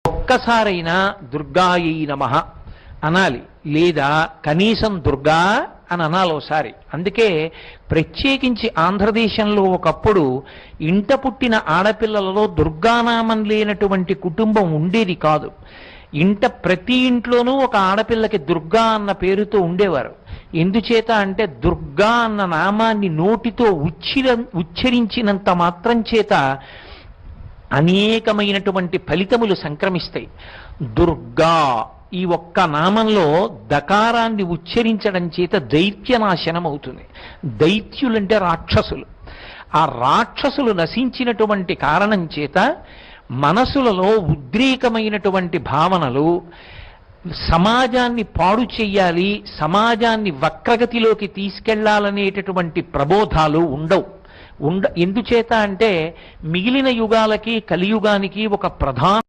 ఒక్కసారైనా దుర్గాయై నమః అనాలి, లేదా కనీసం దుర్గా అని అనాలి ఒకసారి. అందుకే ప్రత్యేకించి ఆంధ్రదేశంలో ఒకప్పుడు ఇంట పుట్టిన ఆడపిల్లలలో దుర్గానామం లేనటువంటి కుటుంబం ఉండేది కాదు. ప్రతి ఇంట్లోనూ ఒక ఆడపిల్లకి దుర్గా అన్న పేరుతో ఉండేవారు. ఎందుచేత అంటే దుర్గా అన్న నామాన్ని నోటితో ఉచ్చరించినంత మాత్రం చేత అనేకమైనటువంటి ఫలితములు సంక్రమిస్తాయి. దుర్గా ఈ ఒక్క నామంలో దకారాన్ని ఉచ్చరించడం చేత దైత్యనాశనం అవుతుంది. దైత్యులంటే రాక్షసులు. ఆ రాక్షసులు నశించినటువంటి కారణం చేత మనసులలో ఉద్రేకమైనటువంటి భావనలు, సమాజాన్ని పాడు చెయ్యాలి, సమాజాన్ని వక్రగతిలోకి తీసుకెళ్లాలనేటటువంటి ప్రబోధాలు ఉండవు. ఎందుచేత అంటే మిగిలిన యుగాలకి కలియుగానికి ఒక ప్రధాన